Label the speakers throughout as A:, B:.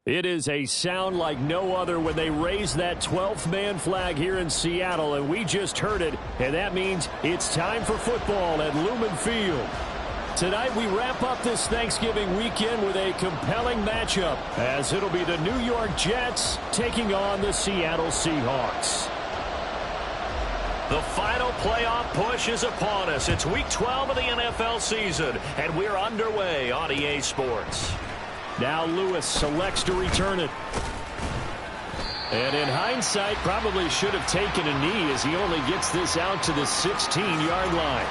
A: It is a sound like no other when they raise that 12th man flag here in Seattle, and we just heard it, and that means it's time for football at Lumen Field. Tonight we wrap up this Thanksgiving weekend with a compelling matchup, as it'll be the New York Jets taking on the Seattle Seahawks.
B: The final playoff push is upon us. It's Week 12 of the NFL season, and we're underway on EA Sports.
A: Now Lewis selects to return it. And in hindsight, probably should have taken a knee as he only gets this out to the 16-yard line.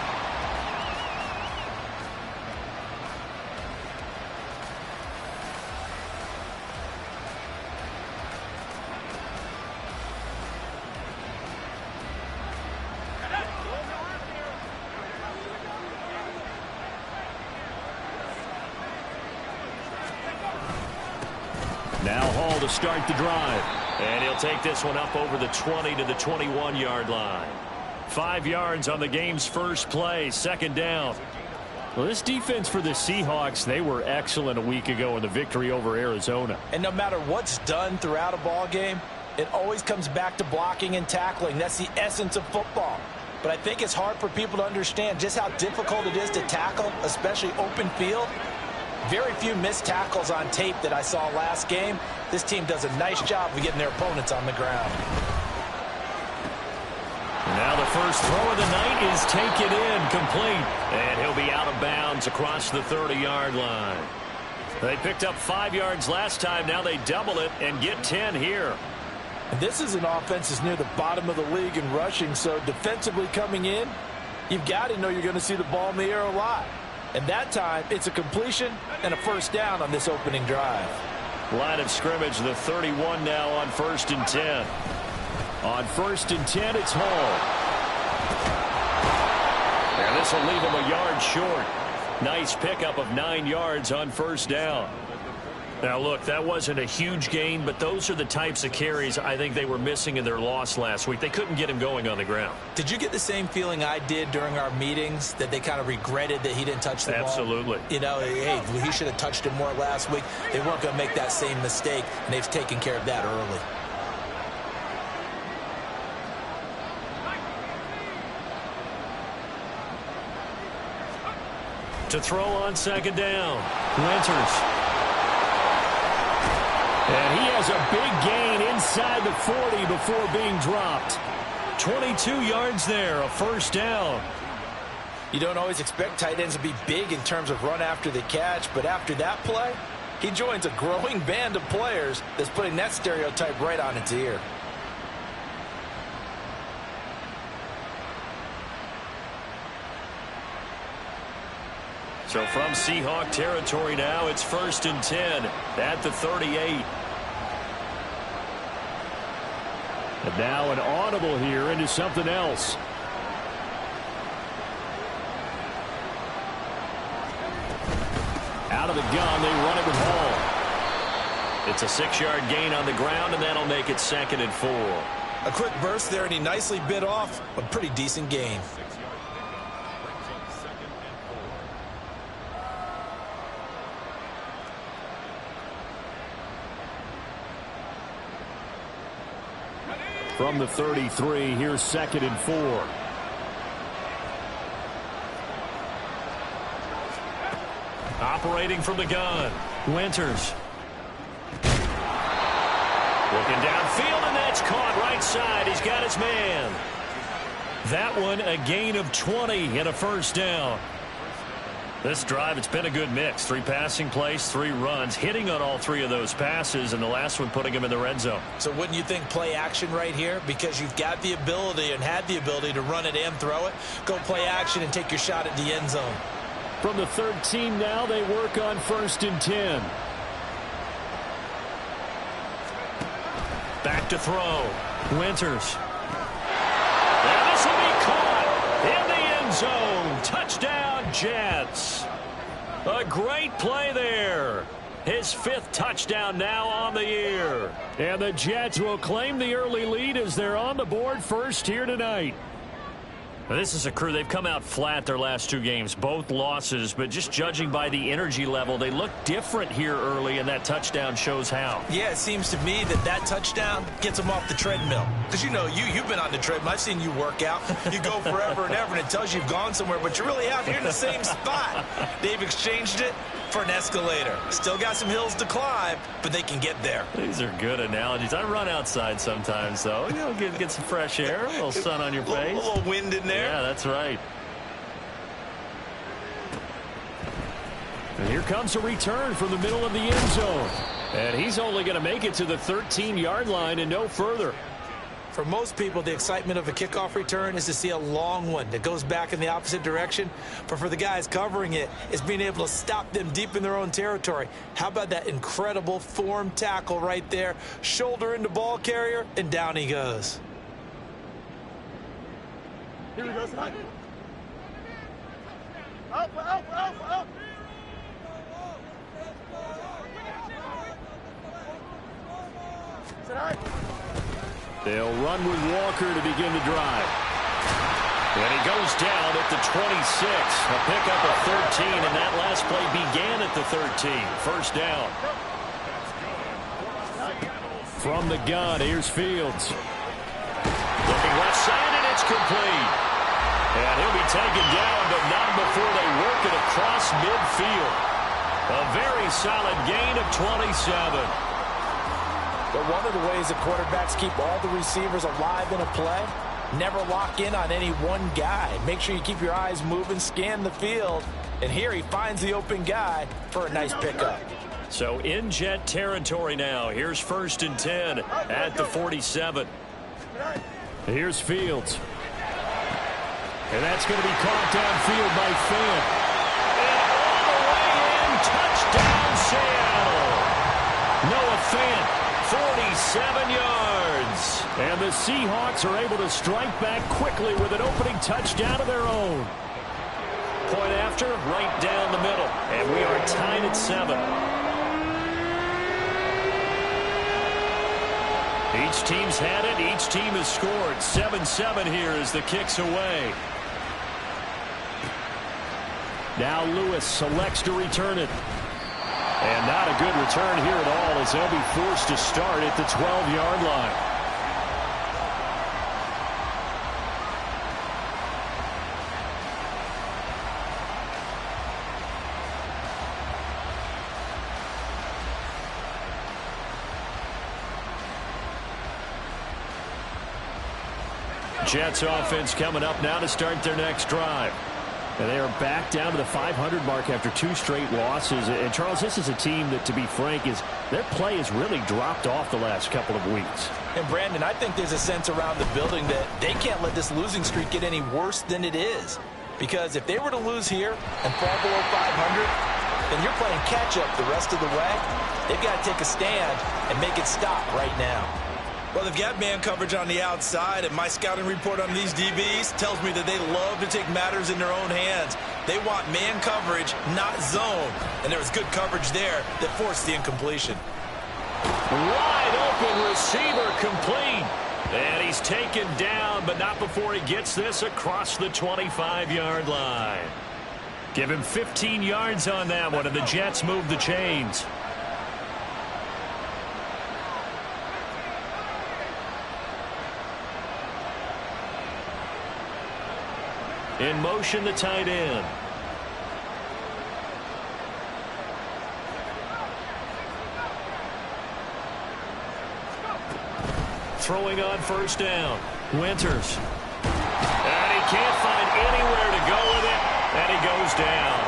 A: Now Hall to start the drive.
B: And he'll take this one up over the 20 to the 21-yard line. 5 yards on the game's first play, second down.
A: Well, this defense for the Seahawks, they were excellent a week ago in the victory over Arizona.
C: And no matter what's done throughout a ball game, it always comes back to blocking and tackling. That's the essence of football. But I think it's hard for people to understand just how difficult it is to tackle, especially open field. Very few missed tackles on tape that I saw last game. This team does a nice job of getting their opponents on the ground.
B: Now the first throw of the night is taken in, complete. And he'll be out of bounds across the 30-yard line. They picked up 5 yards last time. Now they double it and get 10 here.
C: And this is an offense that's near the bottom of the league in rushing, so defensively coming in, you've got to know you're going to see the ball in the air a lot. And that time, it's a completion and a first down on this opening drive.
B: Line of scrimmage, the 31 now on 1st and 10.
A: On 1st and 10, it's Hall.
B: And this will leave him a yard short. Nice pickup of 9 yards on first down. Now, look, that wasn't a huge gain, but those are the types of carries I think they were missing in their loss last week. They couldn't get him going on the ground.
C: Did you get the same feeling I did during our meetings, that they kind of regretted that he didn't touch the ball?
B: Absolutely.
C: You know, hey, he should have touched him more last week. They weren't going to make that same mistake, and they've taken care of that early.
B: To throw on second down, Winters.
A: And he has a big gain inside the 40 before being dropped.
B: 22 yards there, a first down.
C: You don't always expect tight ends to be big in terms of run after the catch, but after that play, he joins a growing band of players that's putting that stereotype right on its ear.
B: So from Seahawk territory now, it's 1st and 10 at the 38.
A: And now an audible here into something else. Out of the gun, they run it with Hall.
B: It's a 6-yard gain on the ground, and that'll make it 2nd and 4.
C: A quick burst there, and he nicely bit off a pretty decent gain.
A: From the 33, here's 2nd and 4.
B: Operating from the gun, Winters. Looking downfield, and that's caught right side. He's got his man. That one, a gain of 20 and a first down. This drive, it's been a good mix. 3 passing plays, 3 runs, hitting on all 3 of those passes, and the last one putting him in the red zone.
C: So wouldn't you think play action right here? Because you've got the ability and had the ability to run it and throw it. Go play action and take your shot at the end zone.
A: From the 13 now, they work on 1st and 10.
B: Back to throw. Winters. And this will be caught in the end zone. Touchdown, Jets. A great play there. His 5th touchdown now on the year.
A: And the Jets will claim the early lead as they're on the board first here tonight.
B: This is a crew. They've come out flat their last 2 games, both losses, but just judging by the energy level, they look different here early, and that touchdown shows how.
C: Yeah, it seems to me that touchdown gets them off the treadmill. Because, you know, you've been on the treadmill. I've seen you work out. You go forever and ever, and it tells you you've gone somewhere, but you're really out here in the same spot. They've exchanged it for an escalator. Still got some hills to climb, but they can get there.
B: These are good analogies. I run outside sometimes, though. You know, get some fresh air, a little sun on your face.
C: A little wind in there.
B: Yeah, that's right.
A: And here comes a return from the middle of the end zone. And he's only going to make it to the 13-yard line and no further.
C: For most people, the excitement of a kickoff return is to see a long one that goes back in the opposite direction. But for the guys covering it, it's being able to stop them deep in their own territory. How about that incredible form tackle right there? Shoulder into ball carrier, and down he goes.
D: Here we go, son. Up.
A: They'll run with Walker to begin the drive.
B: And he goes down at the 26. A pickup of 13, and that last play began at the 13. First down.
A: From the gun, here's Fields.
B: Looking left side, and it's complete. And he'll be taken down, but not before they work it across midfield. A very solid gain of 27.
C: But one of the ways that quarterbacks keep all the receivers alive in a play, never lock in on any one guy. Make sure you keep your eyes moving, scan the field. And here he finds the open guy for a nice pickup.
B: So in Jet territory now. Here's 1st and 10 at the 47.
A: Here's Fields. And that's going to be caught downfield by Fant.
B: And all the way in, touchdown Seattle. Noah Fant. 47 yards.
A: And the Seahawks are able to strike back quickly with an opening touchdown of their own.
B: Point after, right down the middle. And we are tied at 7. Each team's had it. Each team has scored. 7-7 here as the kick's away.
A: Now Lewis selects to return it. And not a good return here at all as they'll be forced to start at the 12-yard line. Jets offense coming up now to start their next drive. And they are back down to the 500 mark after 2 straight losses. And, Charles, this is a team that, to be frank, their play has really dropped off the last couple of weeks.
C: And, Brandon, I think there's a sense around the building that they can't let this losing streak get any worse than it is. Because if they were to lose here and fall below 500, then you're playing catch-up the rest of the way. They've got to take a stand and make it stop right now. Well, they've got man coverage on the outside, and my scouting report on these DBs tells me that they love to take matters in their own hands. They want man coverage, not zone. And there was good coverage there that forced the incompletion.
B: Wide open receiver complete. And he's taken down, but not before he gets this across the 25-yard line. Give him 15 yards on that one, and the Jets move the chains. In motion, the tight end. Throwing on first down. Winters. And he can't find anywhere to go with it. And he goes down.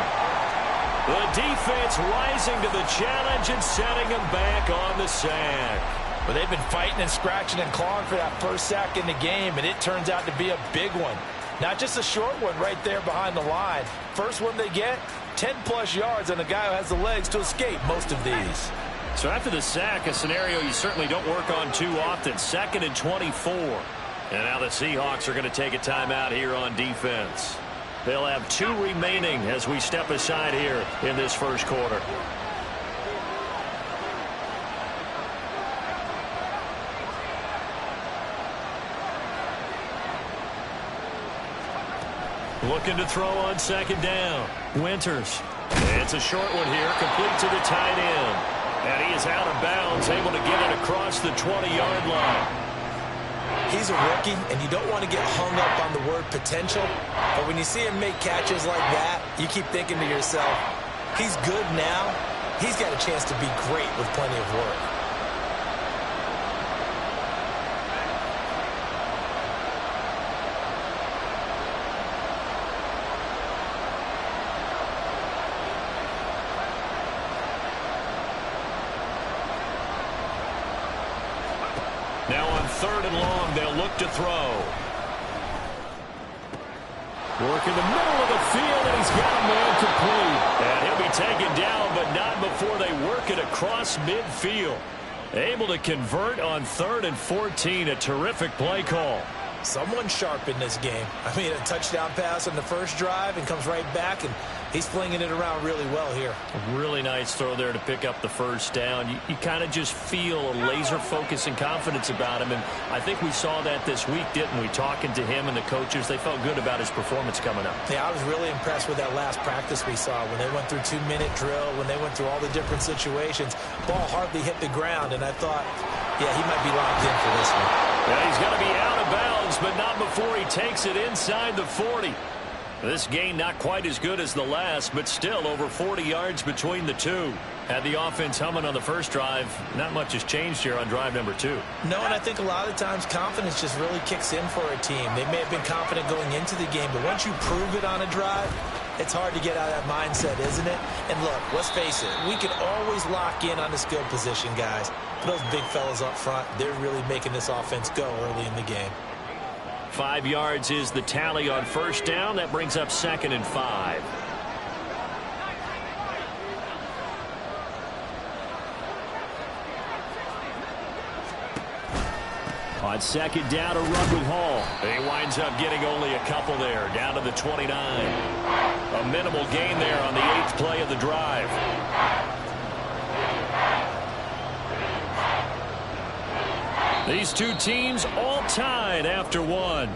B: The defense rising to the challenge and setting him back on the sack.
C: But they've been fighting and scratching and clawing for that first sack in the game, and it turns out to be a big one. Not just a short one right there behind the line. First one they get, 10-plus yards on a guy who has the legs to escape most of these.
B: So after the sack, a scenario you certainly don't work on too often. 2nd and 24. And now the Seahawks are going to take a timeout here on defense. They'll have 2 remaining as we step aside here in this first quarter. Looking to throw on second down. Winters. It's a short one here, complete to the tight end. And he is out of bounds, able to get it across the 20-yard line.
C: He's a rookie, and you don't want to get hung up on the word potential. But when you see him make catches like that, you keep thinking to yourself, he's good now. He's got a chance to be great with plenty of work.
B: Now on 3rd and long, they'll look to throw.
A: Work in the middle of the field, and he's got a man complete.
B: And he'll be taken down, but not before they work it across midfield. Able to convert on 3rd and 14. A terrific play call.
C: Someone sharp in this game. I mean, a touchdown pass on the first drive and comes right back, and he's flinging it around really well here.
B: A really nice throw there to pick up the first down. You kind of just feel a laser focus and confidence about him, and I think we saw that this week, didn't we? Talking to him and the coaches, they felt good about his performance coming up.
C: Yeah, I was really impressed with that last practice we saw when they went through 2-minute drill, when they went through all the different situations. Ball hardly hit the ground, and I thought, yeah, he might be locked in for this one.
B: Yeah, he's going to be out of bounds, but not before he takes it inside the 40. This gain not quite as good as the last, but still over 40 yards between the two. Had the offense humming on the first drive. Not much has changed here on drive number 2.
C: No, and I think a lot of times confidence just really kicks in for a team. They may have been confident going into the game, but once you prove it on a drive, it's hard to get out of that mindset, isn't it? And look, let's face it, we can always lock in on the skill position, guys. But those big fellas up front, they're really making this offense go early in the game.
B: 5 yards is the tally on first down. That brings up 2nd and 5.
A: On 2nd down, a run with Hall.
B: He winds up getting only a couple there, down to the 29. A minimal gain there on the 8th play of the drive. These two teams all tied after one.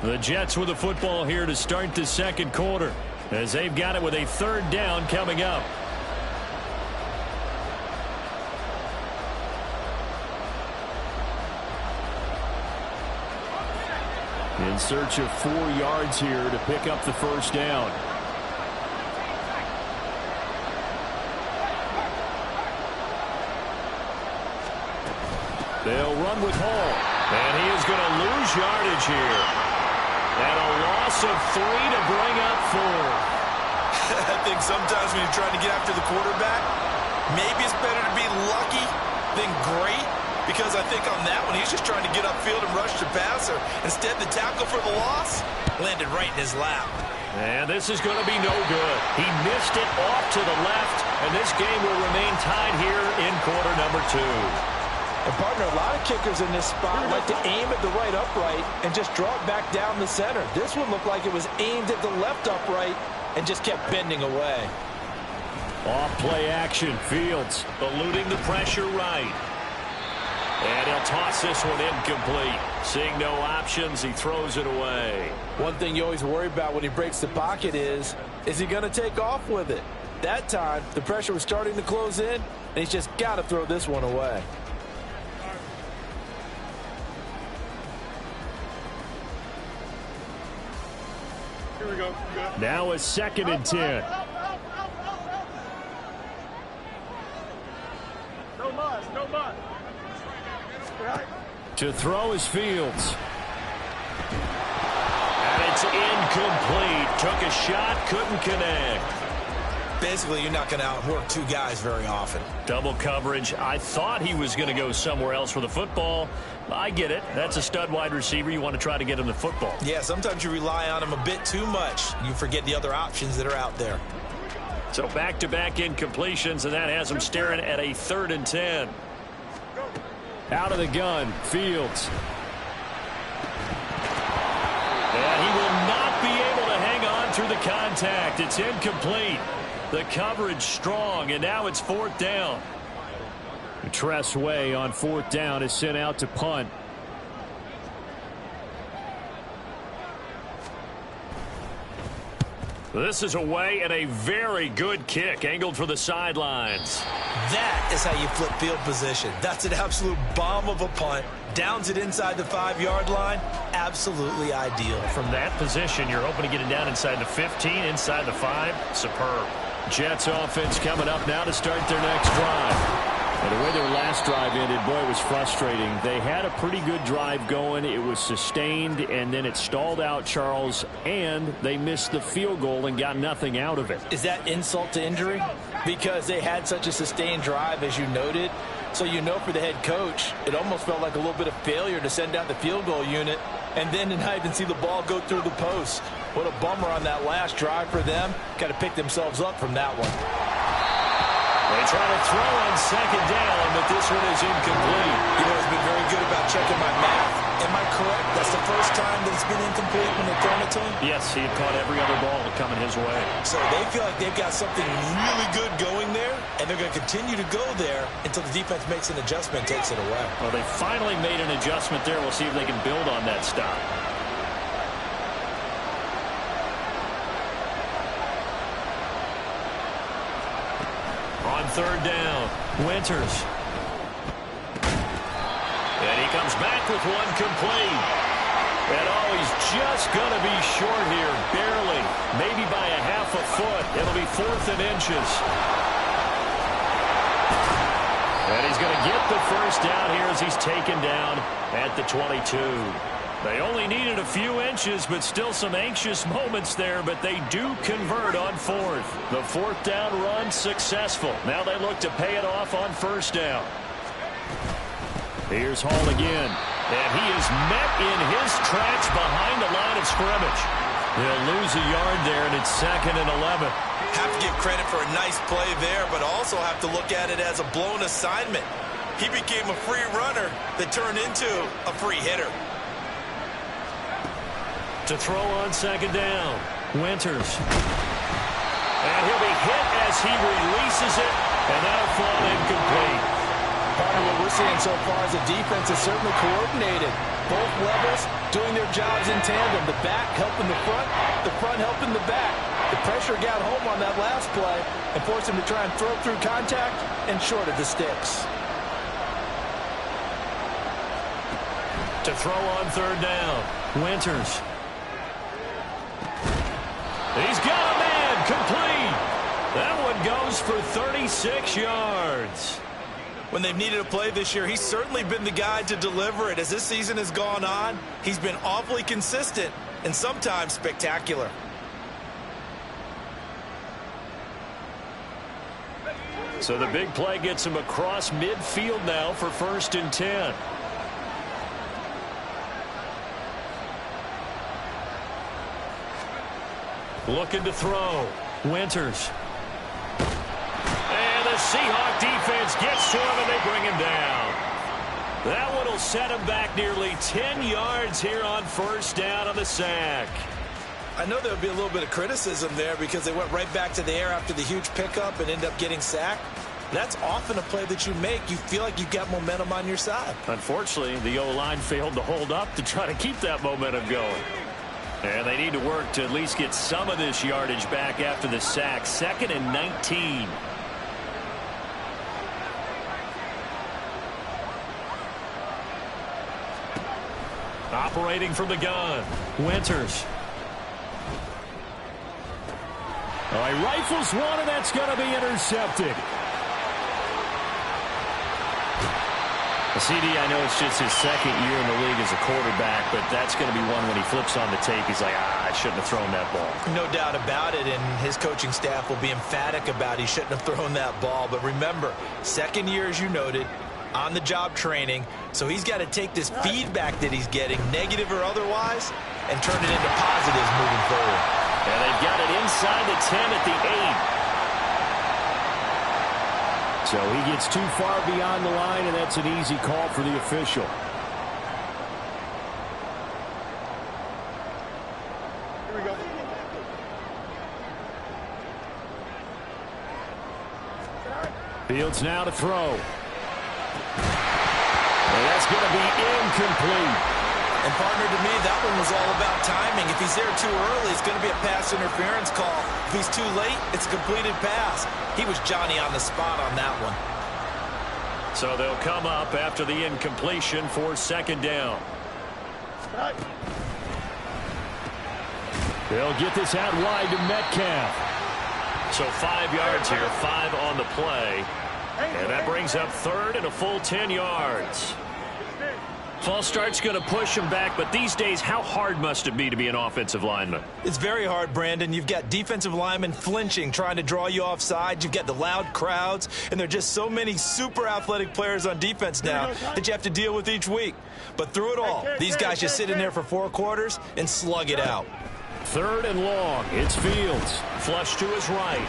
B: The Jets with the football here to start the second quarter, as they've got it with a 3rd down coming up.
A: In search of 4 yards here to pick up the first down.
B: They'll run with Hall. And he is going to lose yardage here. And a loss of 3 to bring up 4.
C: I think sometimes when you're trying to get after the quarterback, maybe it's better to be lucky than great. Because I think on that one, he's just trying to get upfield and rush the passer. Instead, the tackle for the loss landed right in his lap.
B: And this is going to be no good. He missed it off to the left, and this game will remain tied here in quarter number 2.
C: And partner, a lot of kickers in this spot like to aim at the right upright and just draw it back down the center. This one looked like it was aimed at the left upright and just kept bending away.
A: Off play action. Fields
B: Eluding the pressure right. And he'll toss this one incomplete. Seeing no options, he throws it away.
C: One thing you always worry about when he breaks the pocket is he going to take off with it? That time, the pressure was starting to close in, and he's just got to throw this one away.
D: Here we go.
A: now a 2nd and 10.
D: No mud, no mud. Right.
A: To throw is Fields.
B: And it's incomplete. Took a shot, couldn't connect.
C: Basically, you're not going to outwork 2 guys very often.
B: Double coverage. I thought he was going to go somewhere else for the football. I get it. That's a stud wide receiver. You want to try to get him the football.
C: Yeah, sometimes you rely on him a bit too much. You forget the other options that are out there.
B: So back-to-back incompletions, and that has him staring at a 3rd and 10.
A: Out of the gun, Fields.
B: And he will not be able to hang on through the contact. It's incomplete. The coverage strong, and now it's 4th down.
A: Tress Way on 4th down is sent out to punt.
B: This is away and a very good kick angled for the sidelines.
C: That is how you flip field position. That's an absolute bomb of a punt. Downs it inside the 5-yard line. Absolutely ideal.
B: From that position, you're hoping to get it down inside the 15, inside the 5. Superb.
A: Jets offense coming up now to start their next drive. And the way their last drive ended, boy, it was frustrating. They had a pretty good drive going. It was sustained, and then it stalled out, Charles, and they missed the field goal and got nothing out of it.
C: Is that insult to injury? Because they had such a sustained drive, as you noted. So you know for the head coach, it almost felt like a little bit of failure to send out the field goal unit and then to not even see the ball go through the post. What a bummer on that last drive for them. Got to pick themselves up from that one.
B: They try to throw on second down, but this one is incomplete.
C: You know, he's been very good about checking my math. Am I correct? That's the first time that it's been incomplete when they've thrown it to him?
B: Yes, he had caught every other ball coming his way.
C: So they feel like they've got something really good going there, and they're going to continue to go there until the defense makes an adjustment and takes it away.
B: Well, they finally made an adjustment there. We'll see if they can build on that stop. On third down, Winters. And he comes back with one complete. And oh, he's just going to be short here, barely. Maybe by a half a foot. It'll be 4th and inches. And he's going to get the first down here as he's taken down at the 22. They only needed a few inches, but still some anxious moments there, but they do convert on 4th. The 4th down run successful. Now they look to pay it off on 1st down. Here's Hall again, and he is met in his tracks behind the line of scrimmage. They'll lose a yard there, and it's 2nd and 11.
C: Have to give credit for a nice play there, but also have to look at it as a blown assignment. He became a free runner that turned into a free hitter.
B: To throw on 2nd down, Winters. And he'll be hit as he releases it, and that'll fall incomplete.
C: Part of what we're seeing so far is the defense is certainly coordinated. Both levels doing their jobs in tandem. The back helping the front helping the back. The pressure got home on that last play and forced him to try and throw through contact and short of the sticks.
B: To throw on 3rd down, Winters. He's got a man complete. That one goes for 36 yards.
C: When they've needed a play this year, he's certainly been the guy to deliver it. As this season has gone on, he's been awfully consistent and sometimes spectacular.
B: So the big play gets him across midfield now for 1st and 10. Looking to throw. Winters. And the Seahawk defense gets to him, and they bring him down. That one will set him back nearly 10 yards here on 1st down on the sack.
C: I know there would be a little bit of criticism there because they went right back to the air after the huge pickup and end up getting sacked. That's often a play that you make. You feel like you've got momentum on your side.
B: Unfortunately, the O-line failed to hold up to try to keep that momentum going. And they need to work to at least get some of this yardage back after the sack. 2nd and 19. Operating from the gun, Winters.
A: All right, rifles one, and that's going to be intercepted.
B: CD, I know it's just his 2nd year in the league as a quarterback, but that's going to be one when he flips on the tape, he's like, I shouldn't have thrown that ball.
C: No doubt about it, and his coaching staff will be emphatic about he shouldn't have thrown that ball. But remember, 2nd year, as you noted, on-the-job training, so he's got to take this feedback that he's getting, negative or otherwise, and turn it into positives moving forward.
B: And they've got it inside the 10 at the 8.
A: So he gets too far beyond the line, and that's an easy call for the official.
D: Here we go.
A: Fields now to throw. And that's going to be incomplete.
C: And partner, to me, that one was all about timing. If he's there too early, it's going to be a pass interference call. If he's too late, it's a completed pass. He was Johnny on the spot on that one.
B: So they'll come up after the incompletion for second down.
A: They'll get this out wide to Metcalf.
B: So 5 yards here, 5 on the play. And that brings up third and a full 10 yards. False start's going to push him back, but these days, how hard must it be to be an offensive lineman?
C: It's very hard, Brandon. You've got defensive linemen flinching, trying to draw you offside. You've got the loud crowds, and there are just so many super athletic players on defense now that you have to deal with each week. But through it all, these guys just sit in there for 4 quarters and slug it out.
A: Third and long. It's Fields.
B: Flush to his right.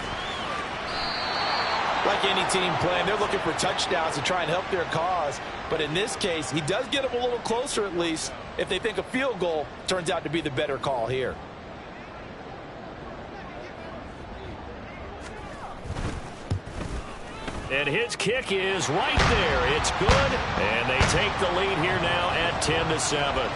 C: Like any team playing, they're looking for touchdowns to try and help their cause. But in this case, he does get them a little closer at least if they think a field goal turns out to be the better call here.
B: And his kick is right there. It's good. And they take the lead here now at 10-7.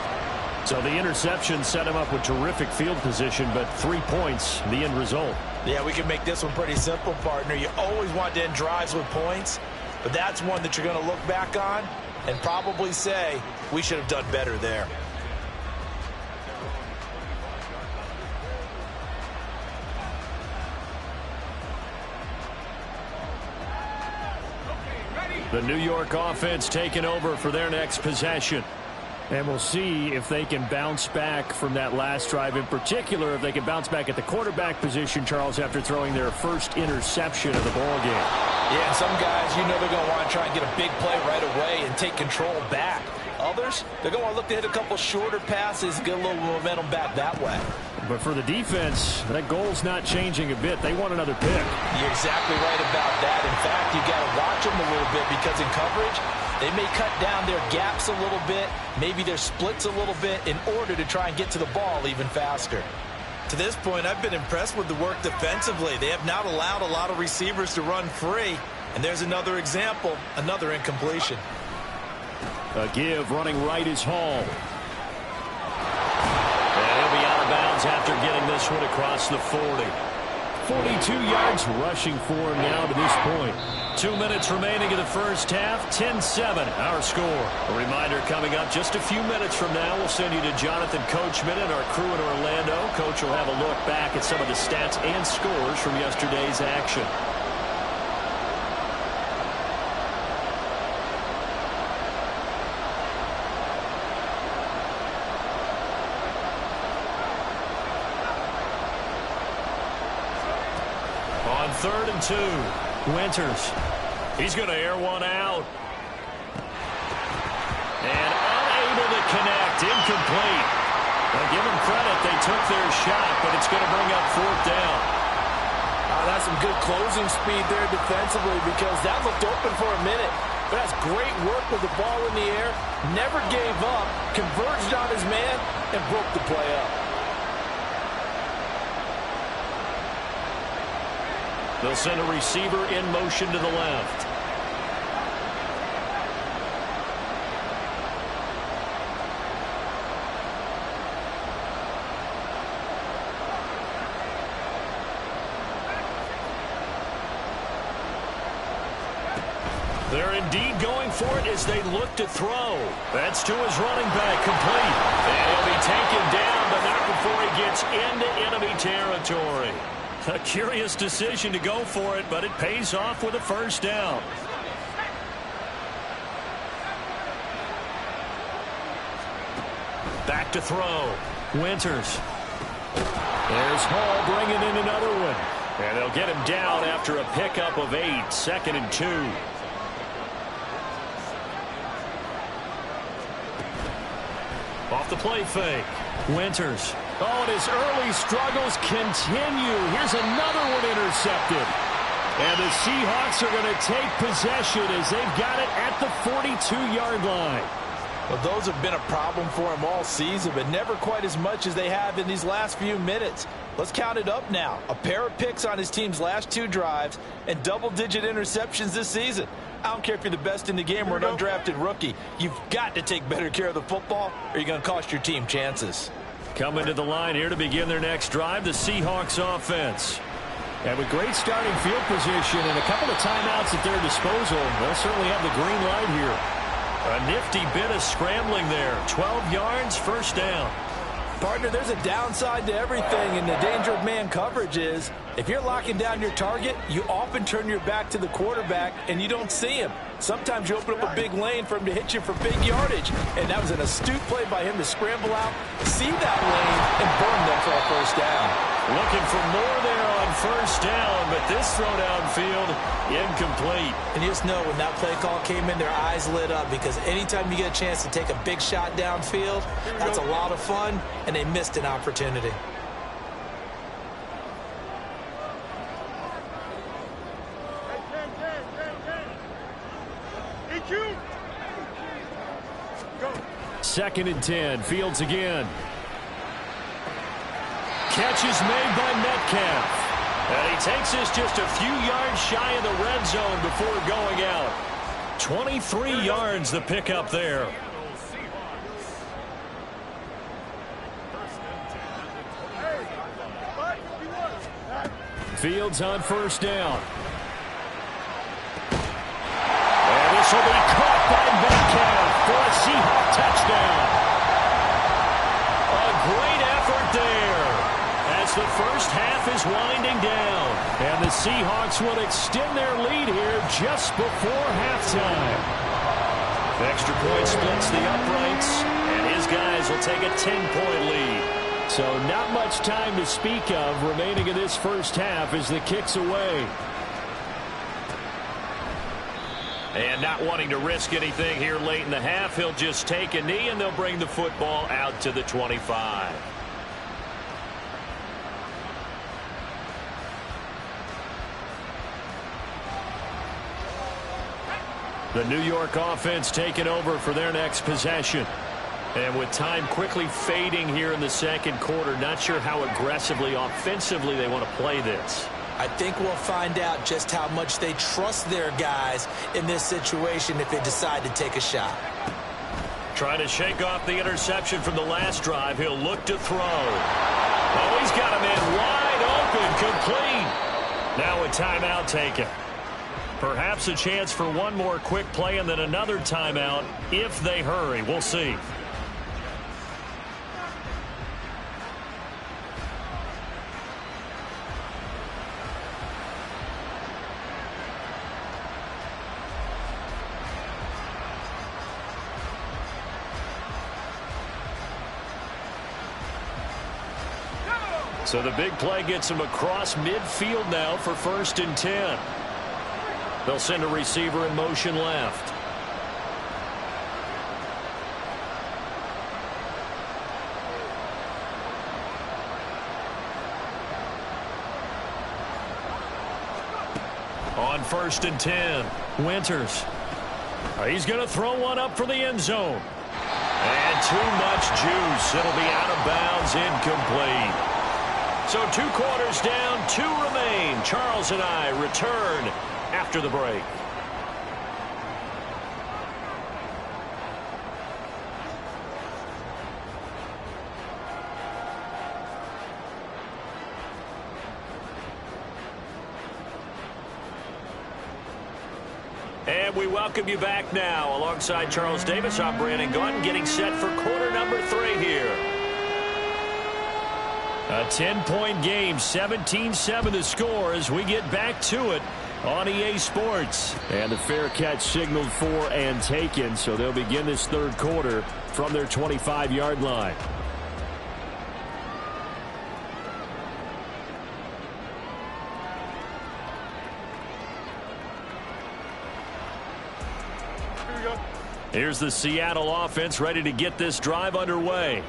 A: So the interception set him up with terrific field position, but 3 points, the end result.
C: Yeah, we can make this one pretty simple, partner. You always want to end drives with points, but that's one that you're going to look back on and probably say, we should have done better there.
A: The New York offense taking over for their next possession. And we'll see if they can bounce back from that last drive, in particular if they can bounce back at the quarterback position, Charles, after throwing their first interception of the ball game.
C: Yeah, and some guys, you know they're going to want to try and get a big play right away and take control back. Others, they're going to want to look to hit a couple shorter passes, get a little momentum back that way.
A: But for the defense, that goal's not changing a bit. They want another pick.
C: You're exactly right about that. In fact, you got to watch them a little bit because in coverage, they may cut down their gaps a little bit, maybe their splits a little bit in order to try and get to the ball even faster. To this point, I've been impressed with the work defensively. They have not allowed a lot of receivers to run free. And there's another example, another incompletion.
A: A give running right is Hall.
B: And he'll be out of bounds after getting this one across the 40.
A: 42 yards rushing for him now to this point.
B: 2 minutes remaining in the first half. 10-7 our score. A reminder coming up just a few minutes from now. We'll send you to Jonathan Coachman and our crew in Orlando. Coach will have a look back at some of the stats and scores from yesterday's action. On 3rd and 2. Winters. He's going to air one out. And unable to connect. Incomplete. Now give them credit. They took their shot, but it's going to bring up 4th down.
C: That's some good closing speed there defensively because that looked open for a minute. But that's great work with the ball in the air. Never gave up. Converged on his man and broke the play up.
B: They'll send a receiver in motion to the left. They're indeed going for it as they look to throw. That's to his running back, complete. And he'll be taken down, but not before he gets into enemy territory. A curious decision to go for it, but it pays off with a first down. Back to throw. Winters.
A: There's Hall bringing in another one.
B: And they'll get him down after a pickup of 8. 2nd and 2. Off the play fake. Winters.
A: Oh, and his early struggles continue. Here's another one intercepted. And the Seahawks are going to take possession as they've got it at the 42-yard line.
C: Well, those have been a problem for him all season, but never quite as much as they have in these last few minutes. Let's count it up now. A pair of picks on his team's last 2 drives and double-digit interceptions this season. I don't care if you're the best in the game or an undrafted rookie. You've got to take better care of the football or you're going to cost your team chances.
A: Coming to the line here to begin their next drive, the Seahawks offense. And with great starting field position and a couple of timeouts at their disposal, they'll certainly have the green light here.
B: A nifty bit of scrambling there. 12 yards, first down.
C: Partner, there's a downside to everything, and the danger of man coverage is if you're locking down your target, you often turn your back to the quarterback and you don't see him. Sometimes you open up a big lane for him to hit you for big yardage, and that was an astute play by him to scramble out, see that lane, and burn them for a first down.
B: Looking for more there on first down, but this throw downfield incomplete.
C: And you just know when that play call came in, their eyes lit up because anytime you get a chance to take a big shot downfield, that's a lot of fun, and they missed an opportunity.
A: Second and 10. Fields again. Catch is made by Metcalf.
B: And he takes us just a few yards shy of the red zone before going out. 23 yards the pickup there.
A: Fields on first down. And this will be caught by Metcalf for a Seahawk touchdown.
B: A great effort there as the first half is winding down.
A: And the Seahawks will extend their lead here just before halftime.
B: The extra point splits the uprights, and his guys will take a 10-point lead.
A: So not much time to speak of remaining in this first half as the kick's away.
B: And not wanting to risk anything here late in the half, he'll just take a knee and they'll bring the football out to the 25.
A: The New York offense taking over for their next possession.
B: And with time quickly fading here in the second quarter, not sure how aggressively, offensively they want to play this.
C: I think we'll find out just how much they trust their guys in this situation if they decide to take a shot.
B: Trying to shake off the interception from the last drive. He'll look to throw. Oh, he's got a man wide open, complete. Now a timeout taken. Perhaps a chance for one more quick play and then another timeout if they hurry. We'll see. So the big play gets him across midfield now for 1st and 10. They'll send a receiver in motion left. On 1st and 10, Winters. He's going to throw one up for the end zone. And too much juice. It'll be out of bounds, incomplete. So 2 quarters down, 2 remain. Charles and I return after the break. And we welcome you back now. Alongside Charles Davis, I'm Brandon Gunn, getting set for quarter number 3 here.
A: A 10-point game, 17-7 the score as we get back to it on EA Sports. And the fair catch signaled for and taken, so they'll begin this third quarter from their 25-yard line. Here's the Seattle offense ready to get this drive underway.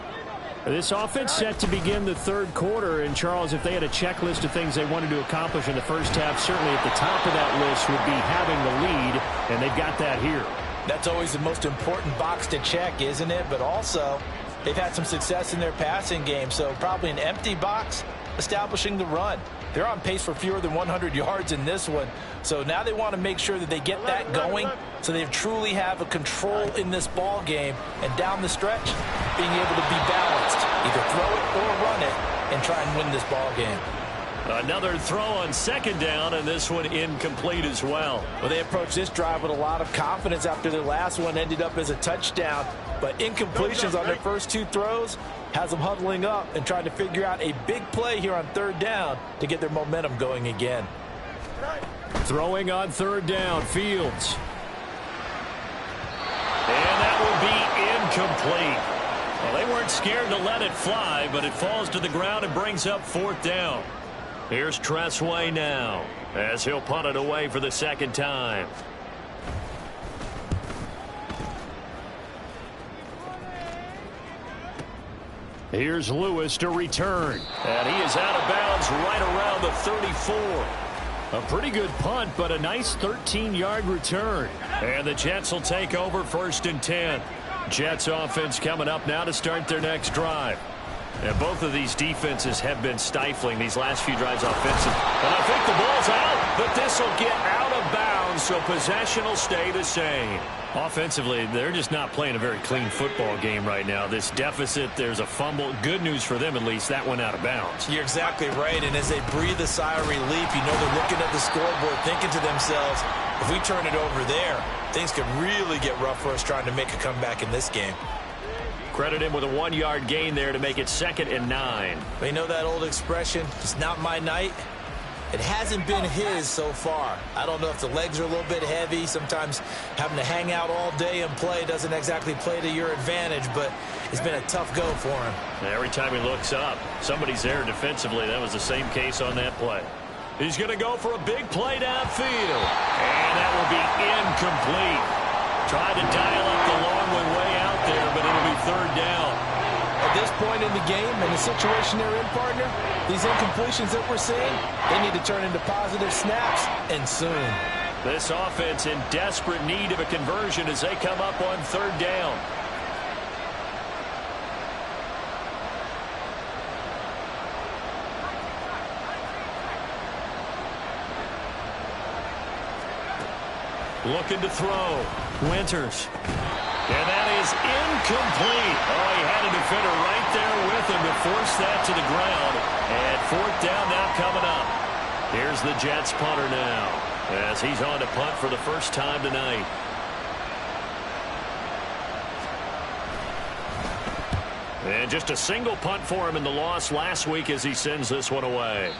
A: This offense set to begin the third quarter. And, Charles, if they had a checklist of things they wanted to accomplish in the first half, certainly at the top of that list would be having the lead, and they've got that here.
C: That's always the most important box to check, isn't it? But also, they've had some success in their passing game, so probably an empty box establishing the run. They're on pace for fewer than 100 yards in this one, so now they want to make sure that they get that going so they truly have a control in this ball game, and down the stretch, being able to be balanced, either throw it or run it, and try and win this ball game.
B: Another throw on second down, and this one incomplete as well.
C: Well, they approached this drive with a lot of confidence after their last one ended up as a touchdown, but incompletions on their first two throws has them huddling up and trying to figure out a big play here on third down to get their momentum going again.
A: Throwing on third down, Fields.
B: And that will be incomplete. Well, they weren't scared to let it fly, but it falls to the ground and brings up fourth down. Here's Tressway now as he'll punt it away for the second time.
A: Here's Lewis to return.
B: And he is out of bounds right around the 34.
A: A pretty good punt, but a nice 13-yard return.
B: And the Jets will take over first and 10.
A: Jets offense coming up now to start their next drive.
B: And both of these defenses have been stifling these last few drives offensive. And I think the ball's out, but this will get out of bounds, so possession will stay the same.
A: Offensively, they're just not playing a very clean football game right now. This deficit, there's a fumble. Good news for them, at least. That went out of bounds.
C: You're exactly right, and as they breathe a sigh of relief, you know they're looking at the scoreboard, thinking to themselves, if we turn it over there, things could really get rough for us trying to make a comeback in this game.
B: Credit him with a 1-yard gain there to make it 2nd and 9.
C: They know that old expression, it's not my night. It hasn't been his so far. I don't know if the legs are a little bit heavy. Sometimes having to hang out all day and play doesn't exactly play to your advantage, but it's been a tough go for him.
B: Every time he looks up, somebody's there defensively. That was the same case on that play. He's going to go for a big play downfield. And that will be incomplete. Tried to dial up the long one way out there, but it'll be third down.
C: At this point in the game and the situation they're in, partner, these incompletions that we're seeing, they need to turn into positive snaps, and soon.
B: This offense in desperate need of a conversion as they come up on third down. Looking to throw. Winters. And that is incomplete. Oh, he had a defender right there with him to force that to the ground. And fourth down now coming up. Here's the Jets punter now as he's on to punt for the first time tonight. And just a single punt for him in the loss last week as he sends this one away.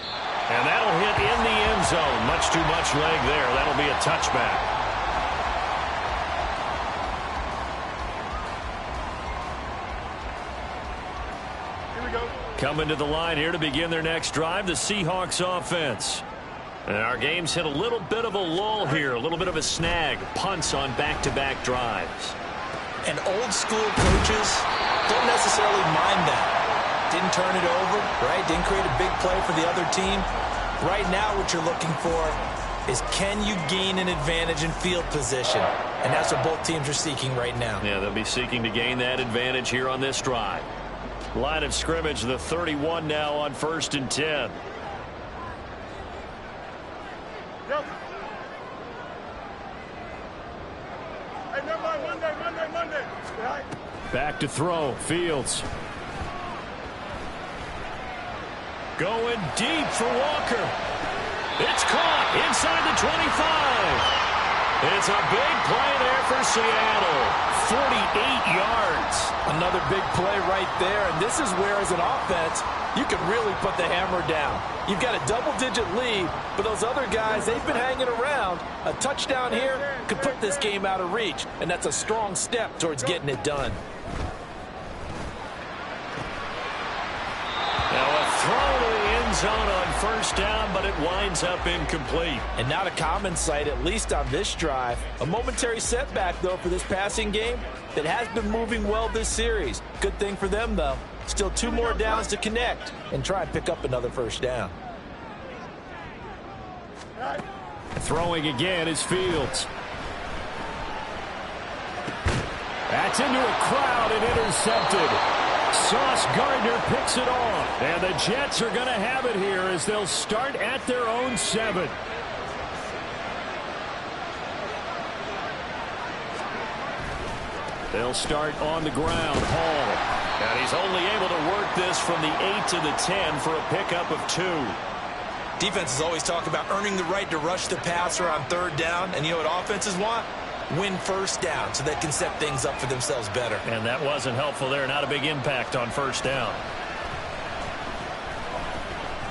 B: And that'll hit in the end zone. Much too much leg there. That'll be a touchback. Coming to the line here to begin their next drive, the Seahawks offense. And our game's hit a little bit of a lull here, a little bit of a snag. Punts on back-to-back drives.
C: And old school coaches don't necessarily mind that. Didn't turn it over, right? Didn't create a big play for the other team. Right now what you're looking for is can you gain an advantage in field position? And that's what both teams are seeking right now.
B: Yeah, they'll be seeking to gain that advantage here on this drive. Line of scrimmage, the 31 now on 1st and 10.
D: Yep. Hey, Monday. Right.
A: Back to throw. Fields.
B: Going deep for Walker. It's caught inside the 25. It's a big play there for Seattle. 48 yards.
C: Another big play right there. And this is where, as an offense, you can really put the hammer down. You've got a double-digit lead, but those other guys, they've been hanging around. A touchdown here could put this game out of reach, and that's a strong step towards getting it done.
B: Now a throw to the end zone on first down, but it winds up incomplete.
C: And not a common sight, at least on this drive. A momentary setback, though, for this passing game that has been moving well this series. Good thing for them, though. Still 2 more downs to connect and try and pick up another first down.
A: Throwing again is Fields. That's into a crowd and intercepted. Sauce Gardner picks it off. And the Jets are going to have it here as they'll start at their own 7. They'll start on the ground. Hall.
B: And he's only able to work this from the 8 to the 10 for a pickup of 2.
C: Defenses always talk about earning the right to rush the passer on 3rd down. And you know what offenses want? Win 1st down so they can set things up for themselves better.
B: And that wasn't helpful there. Not a big impact on 1st down.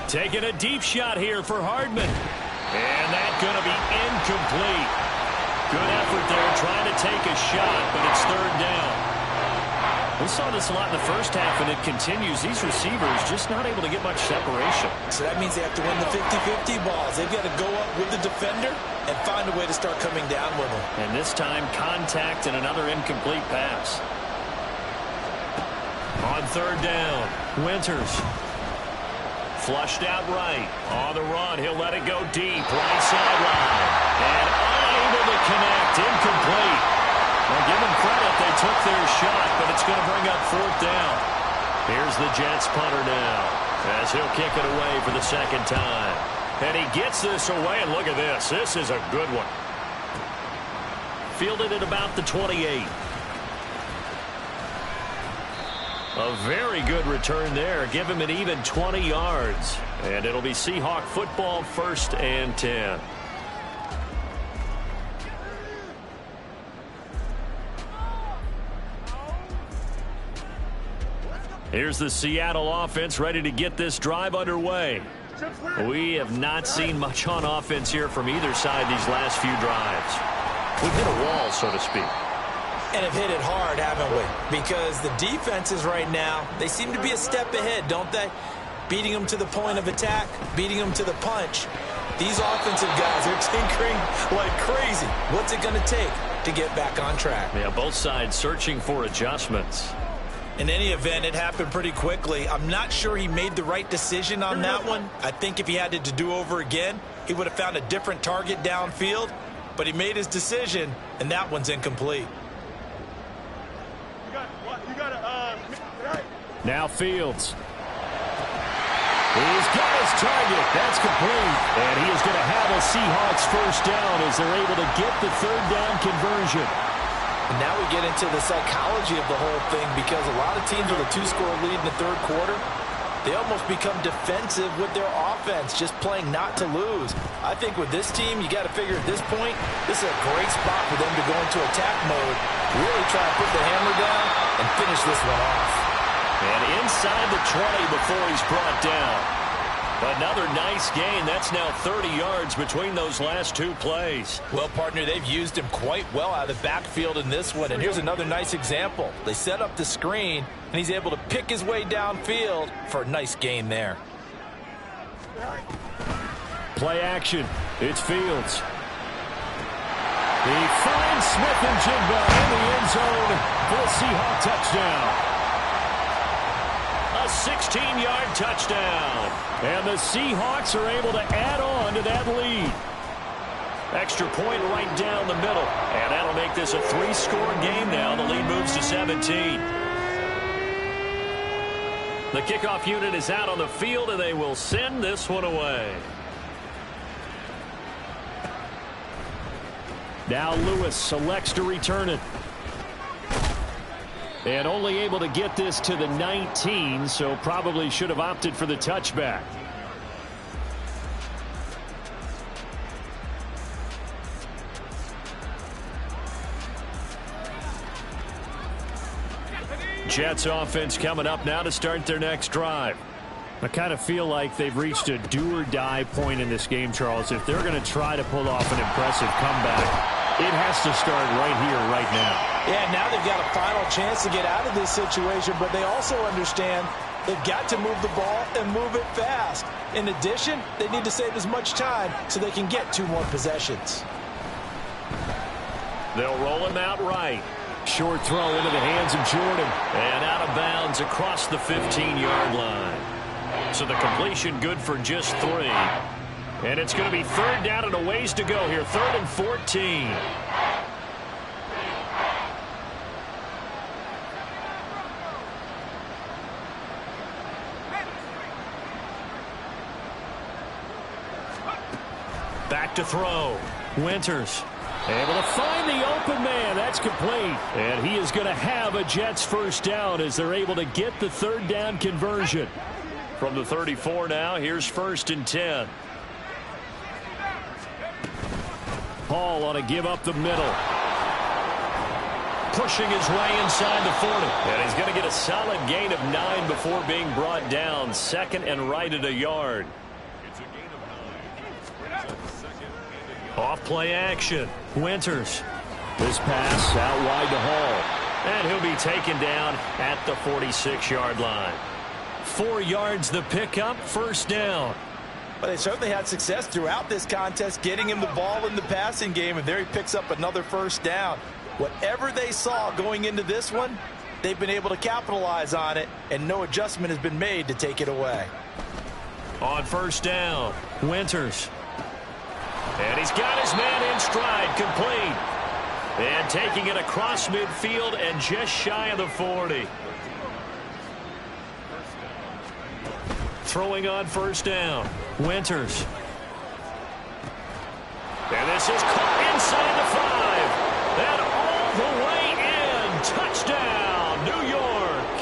A: Taking a deep shot here for Hardman.
B: And that's going to be incomplete. Good effort there trying to take a shot, but it's 3rd down. We saw this a lot in the first half, and it continues. These receivers just not able to get much separation.
C: So that means they have to win the 50-50 balls. They've got to go up with the defender and find a way to start coming down with them.
B: And this time, contact and another incomplete pass. On 3rd down, Winters. Flushed out right. On the run, he'll let it go deep. Right sideline. And unable to connect. Incomplete. Well, give them credit. They took their shot, but it's going to bring up 4th down. Here's the Jets punter now as he'll kick it away for the 2nd time. And he gets this away, and look at this. This is a good one. Fielded at about the 28. A very good return there. Give him an even 20 yards. And it'll be Seahawk football, 1st and 10. Here's the Seattle offense ready to get this drive underway. We have not seen much on offense here from either side these last few drives. We've hit a wall, so to speak.
C: And have hit it hard, haven't we? Because the defenses right now, they seem to be a step ahead, don't they? Beating them to the point of attack, beating them to the punch. These offensive guys are tinkering like crazy. What's it going to take to get back on track?
B: Yeah, both sides searching for adjustments.
C: In any event, it happened pretty quickly. I'm not sure he made the right decision on that one. I think if he had it to do over again, he would have found a different target downfield. But he made his decision, and that one's incomplete.
A: Now Fields. He's got his target. That's complete. And he is going to have a Seahawks 1st down as they're able to get the 3rd down conversion.
C: And now we get into the psychology of the whole thing, because a lot of teams with a 2-score lead in the 3rd quarter, they almost become defensive with their offense, just playing not to lose. I think with this team, you got to figure at this point, this is a great spot for them to go into attack mode, really try to put the hammer down and finish this one off.
B: And inside the 20 before he's brought down. Another nice gain. That's now 30 yards between those last 2 plays.
C: Well, partner, they've used him quite well out of the backfield in this one. And here's another nice example. They set up the screen, and he's able to pick his way downfield for a nice gain there.
A: Play action. It's Fields. He finds Smith and Jigba in the end zone for a Seahawk touchdown.
B: A 16-yard touchdown.
A: And the Seahawks are able to add on to that lead.
B: Extra point right down the middle. And that'll make this a 3-score game now. The lead moves to 17. The kickoff unit is out on the field, and they will send this one away.
A: Now Lewis selects to return it. And only able to get this to the 19, so probably should have opted for the touchback. Jets offense coming up now to start their next drive. I kind of feel like they've reached a do-or-die point in this game, Charles. If they're going to try to pull off an impressive comeback, it has to start right here, right now.
C: Yeah, now they've got a final chance to get out of this situation, but they also understand they've got to move the ball and move it fast. In addition, they need to save as much time so they can get 2 more possessions.
B: They'll roll him out right.
A: Short throw into the hands of Jordan.
B: And out of bounds across the 15-yard line. So the completion good for just 3. And it's going to be 3rd down and a ways to go here. 3rd and 14. Back to throw. Winters.
A: Able to find the open man. That's complete. And he is going to have a Jets first down as they're able to get the third down conversion.
B: From the 34 now, here's 1st and 10.
A: Hall on a give up the middle.
B: Pushing his way inside the 40. And he's going to get a solid gain of 9 before being brought down. 2nd and right at a yard. Off play action. Winters.
A: This pass out wide to Hall.
B: And he'll be taken down at the 46-yard line. 4 yards the pickup, 1st down.
C: But they certainly had success throughout this contest, getting him the ball in the passing game, and there he picks up another 1st down. Whatever they saw going into this one, they've been able to capitalize on it, and no adjustment has been made to take it away.
B: On 1st down, Winters. And he's got his man in stride, complete. And taking it across midfield and just shy of the 40. Throwing on 1st down, Winters. And this is caught inside the 5. And all the way in. Touchdown, New York.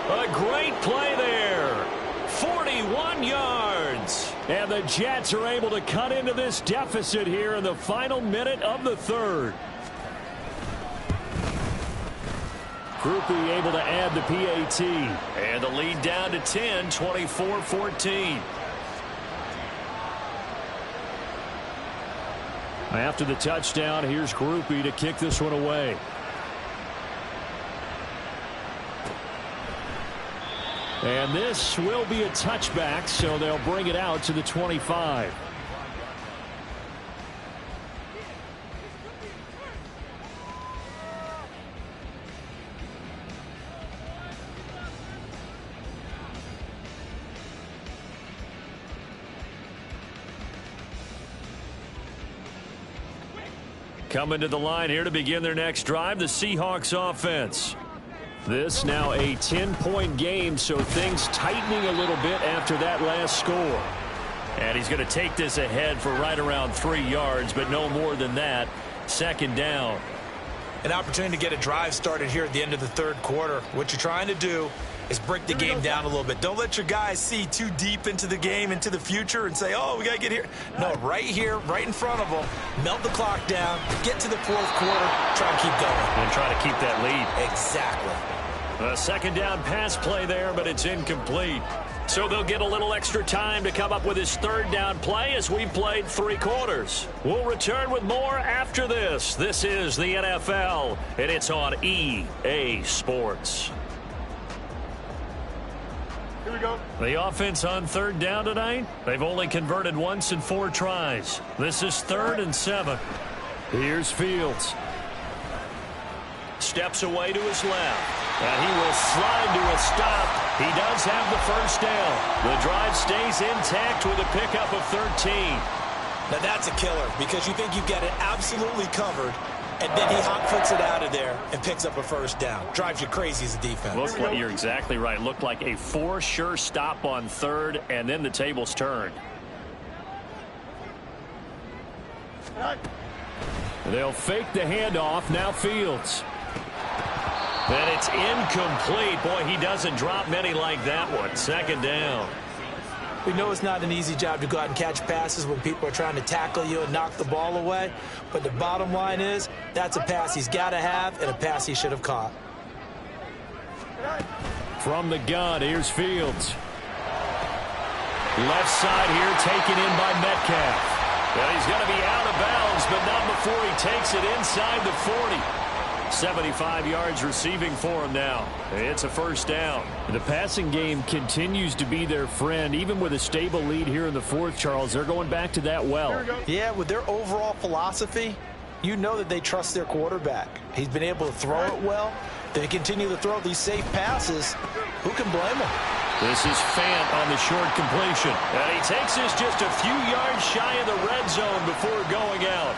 B: A great play there. 41 yards.
A: And the Jets are able to cut into this deficit here in the final minute of the 3rd. Groupie able to add the PAT.
B: And the lead down to 10, 24-14.
A: After the touchdown, here's Groupie to kick this one away. And this will be a touchback, so they'll bring it out to the 25.
B: Coming to the line here to begin their next drive, the Seahawks offense.
A: This now a 10-point game, so things tightening a little bit after that last score.
B: And he's going to take this ahead for right around 3 yards, but no more than that. 2nd down.
C: An opportunity to get a drive started here at the end of the 3rd quarter. What you're trying to do is break the game down a little bit. Don't let your guys see too deep into the game, into the future, and say, oh, we got to get here. No, right here, right in front of them, melt the clock down, get to the 4th quarter, try and keep going.
B: And try to keep that lead.
C: Exactly.
B: A 2nd down pass play there, but it's incomplete. So they'll get a little extra time to come up with his 3rd down play as we played 3 quarters. We'll return with more after this. This is the NFL, and it's on EA Sports.
D: Here we go.
B: The offense on 3rd down tonight, they've only converted once in 4 tries. This is 3rd and 7.
A: Here's Fields.
B: Steps away to his left. And he will slide to a stop. He does have the 1st down. The drive stays intact with a pickup of 13.
C: Now that's a killer because you think you've got it absolutely covered, and then he hot foots it out of there and picks up a 1st down. Drives you crazy as a defense.
B: Looks like you're exactly right. Looked like a for sure stop on 3rd, and then the tables turned.
A: They'll fake the handoff. Now Fields.
B: And it's incomplete. Boy, he doesn't drop many like that one. 2nd down.
C: We know it's not an easy job to go out and catch passes when people are trying to tackle you and knock the ball away. But the bottom line is that's a pass he's got to have and a pass he should have caught.
A: From the gun, here's Fields. Left side here taken in by Metcalf.
B: Well, he's going to be out of bounds, but not before he takes it inside the 40. 75 yards receiving for him now. It's a 1st down.
A: The passing game continues to be their friend. Even with a stable lead here in the 4th, Charles, they're going back to that well.
C: Yeah, with their overall philosophy, you know that they trust their quarterback. He's been able to throw it well. They continue to throw these safe passes. Who can blame them?
B: This is Fant on the short completion. And he takes this just a few yards shy of the red zone before going out.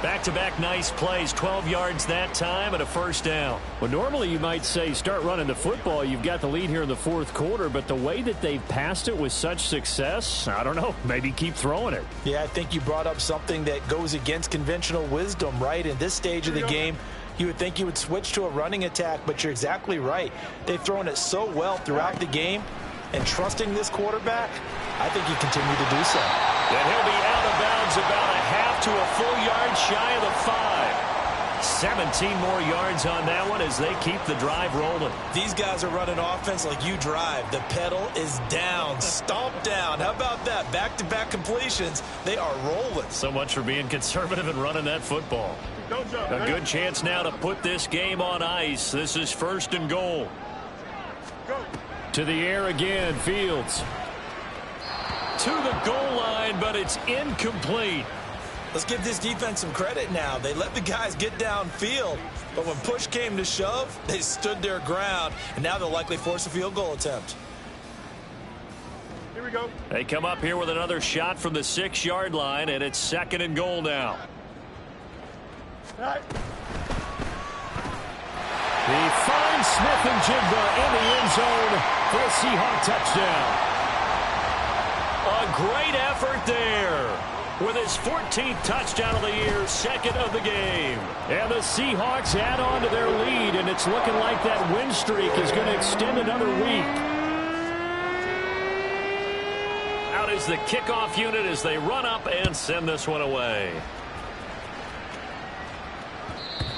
B: Back-to-back nice plays, 12 yards that time and a first down.
A: Well, normally you might say start running the football. You've got the lead here in the fourth quarter, but the way that they've passed it with such success, I don't know, maybe keep throwing it.
C: Yeah, I think you brought up something that goes against conventional wisdom, right? In this stage of the game, you would think you would switch to a running attack, but you're exactly right. They've thrown it so well throughout the game, and trusting this quarterback, I think you continue to do so.
B: And he'll be out of bounds about a half to a full yard shy of the 5. 17 more yards on that one as they keep the drive rolling.
C: These guys are running offense like you drive. The pedal is down, stomped down. How about that? Back-to-back completions. They are rolling.
B: So much for being conservative and running that football. A good chance now to put this game on ice. This is 1st and goal.
A: To the air again, Fields.
B: To the goal line, but it's incomplete.
C: Let's give this defense some credit now. They let the guys get downfield, but when push came to shove, they stood their ground, and now they'll likely force a field goal attempt.
D: Here we go.
B: They come up here with another shot from the 6-yard line, and it's 2nd and goal now.
D: All right.
A: He finds Smith and Jigba in the end zone for a Seahawk touchdown.
B: A great effort there with his 14th touchdown of the year, 2nd of the game.
A: And the Seahawks add on to their lead, and it's looking like that win streak is going to extend another week.
B: Out is the kickoff unit as they run up and send this one away.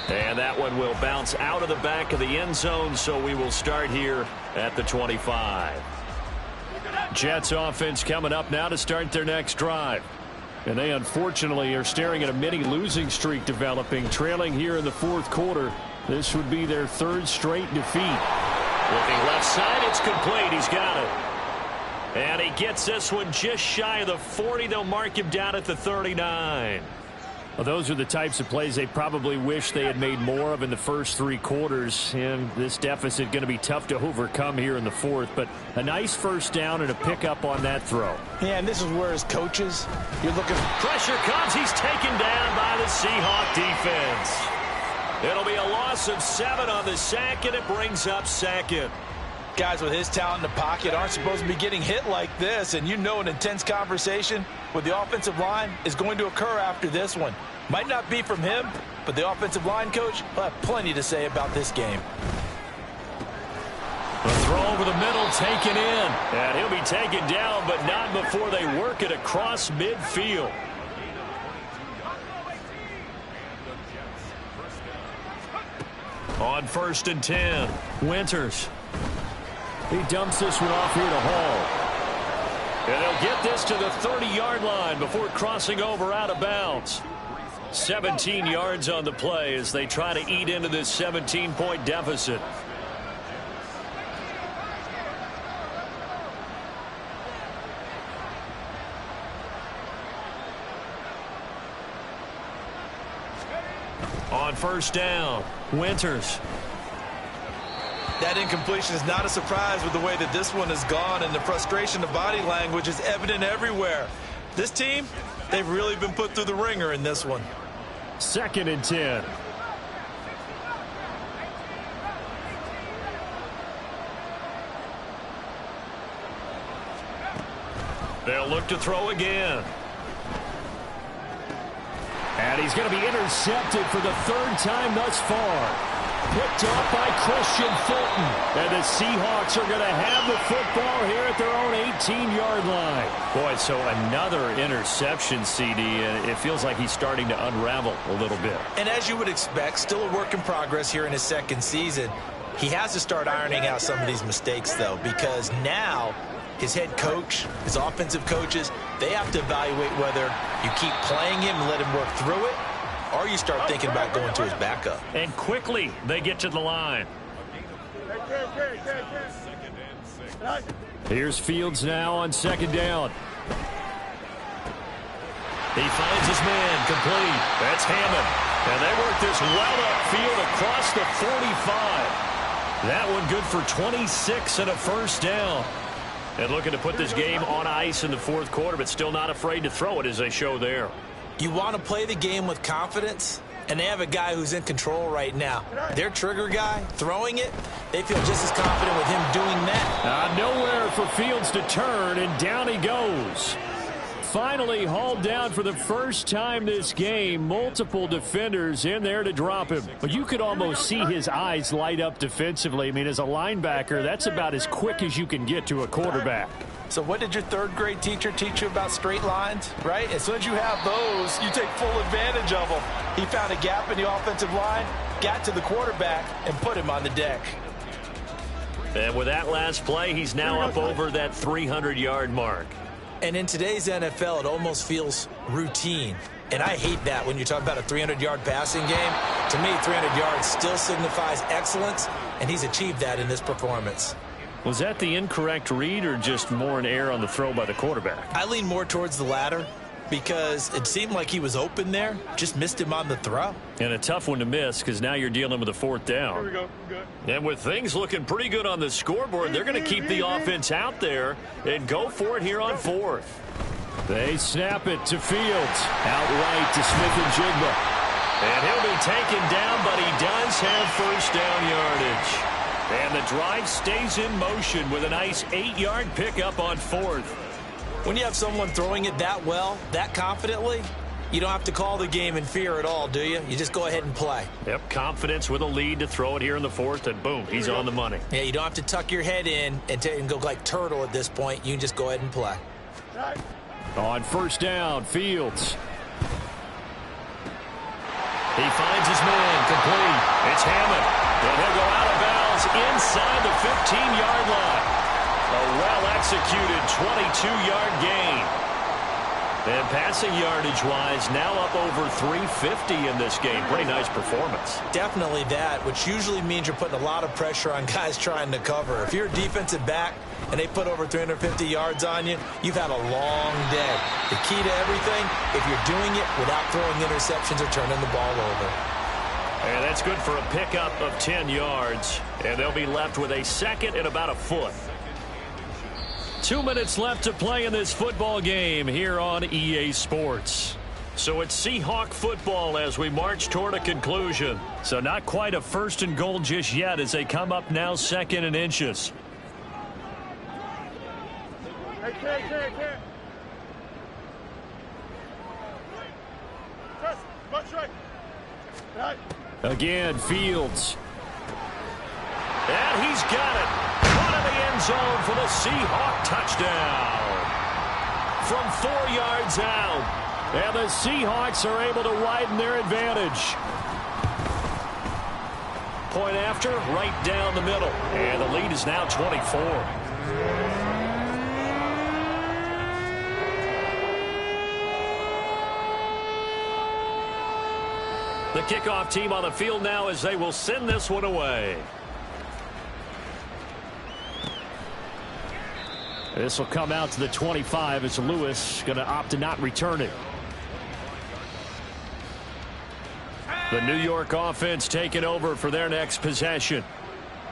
B: And that one will bounce out of the back of the end zone, so we will start here at the 25.
A: Jets offense coming up now to start their next drive. And they unfortunately are staring at a mini losing streak developing, trailing here in the fourth quarter. This would be their 3rd straight defeat.
B: Looking left side, it's complete. He's got it. And he gets this one just shy of the 40. They'll mark him down at the 39.
A: Well, those are the types of plays they probably wish they had made more of in the first 3 quarters. And this deficit going to be tough to overcome here in the fourth. But a nice first down and a pickup on that throw.
C: Yeah, and this is where as coaches, you're looking.
B: Pressure comes. He's taken down by the Seahawk defense. It'll be a loss of 7 on the sack, and it brings up 2nd.
C: Guys with his talent in the pocket aren't supposed to be getting hit like this, and you know an intense conversation with the offensive line is going to occur after this one. Might not be from him, but the offensive line coach will have plenty to say about this game.
B: A throw over the middle taken in, and he'll be taken down, but not before they work it across midfield. On 1st and 10, Winters.
A: He dumps this one off here to Hall.
B: And they'll get this to the 30-yard line before crossing over out of bounds. 17 yards on the play as they try to eat into this 17-point deficit. On 1st down, Winters.
C: That incompletion is not a surprise with the way that this one has gone, and the frustration of body language is evident everywhere. This team, they've really been put through the ringer in this one.
A: 2nd and 10.
B: They'll look to throw again.
A: And he's going to be intercepted for the 3rd time thus far. Picked up by Christian Fulton. And the Seahawks are going to have the football here at their own 18-yard line.
B: Boy, so another interception, CD, and it feels like he's starting to unravel a little bit.
C: And as you would expect, still a work in progress here in his 2nd season. He has to start ironing out some of these mistakes, though, because now his head coach, his offensive coaches, they have to evaluate whether you keep playing him and let him work through it, or you start thinking about going to his backup.
B: And quickly, they get to the line.
A: Here's Fields now on 2nd down.
B: He finds his man complete. That's Hammond. And they work this well upfield across the 45. That one good for 26 and a 1st down. And looking to put this game on ice in the 4th quarter, but still not afraid to throw it as they show there.
C: You want to play the game with confidence, and they have a guy who's in control right now. Their trigger guy, throwing it, they feel just as confident with him doing that.
A: Nowhere for Fields to turn, and down he goes. Finally hauled down for the first time this game. Multiple defenders in there to drop him. But you could almost see his eyes light up defensively. I mean, as a linebacker, that's about as quick as you can get to a quarterback.
C: So what did your third-grade teacher teach you about straight lines, right? As soon as you have those, you take full advantage of them. He found a gap in the offensive line, got to the quarterback, and put him on the deck.
B: And with that last play, he's now up over that 300-yard mark.
C: And in today's NFL, it almost feels routine. And I hate that when you talk about a 300-yard passing game. To me, 300 yards still signifies excellence, and he's achieved that in this performance.
A: Was that the incorrect read or just more an error on the throw by the quarterback?
C: I lean more towards the latter because it seemed like he was open there, just missed him on the throw.
A: And a tough one to miss because now you're dealing with a fourth down.
D: Here we go. Good.
B: And with things looking pretty good on the scoreboard, they're going to keep the offense out there and go for it here on fourth.
A: They snap it to Fields. Outright to Smith-Njigba.
B: And he'll be taken down, but he does have first down yardage. And the drive stays in motion with a nice 8-yard pickup on fourth.
C: When you have someone throwing it that well, that confidently, you don't have to call the game in fear at all, do you? You just go ahead and play.
B: Yep, confidence with a lead to throw it here in the fourth, and boom, he's on the money.
C: Yeah, you don't have to tuck your head in and go like turtle at this point. You can just go ahead and play.
A: On first down, Fields.
B: He finds his man, complete. It's Hammond. And he'll go out of bounds inside the 15-yard line. A well-executed 22-yard gain. And passing yardage-wise, now up over 350 in this game. Pretty nice performance.
C: Definitely that, which usually means you're putting a lot of pressure on guys trying to cover. If you're a defensive back and they put over 350 yards on you, you've had a long day. The key to everything, if you're doing it without throwing interceptions or turning the ball over.
B: And that's good for a pickup of 10 yards. And they'll be left with a second and about a foot.
A: 2 minutes left to play in this football game here on EA Sports.
B: So it's Seahawk football as we march toward a conclusion.
A: So not quite a first and goal just yet as they come up now second and inches.
D: Hey, can't. Press. Butt straight. Right.
A: Again, Fields.
B: And he's got it. Caught in the end zone for the Seahawk touchdown. From 4 yards out.
A: And the Seahawks are able to widen their advantage.
B: Point after, right down the middle. And the lead is now 24. The kickoff team on the field now as they will send this one away.
A: This will come out to the 25 as Lewis going to opt to not return it. The New York offense taking over for their next possession.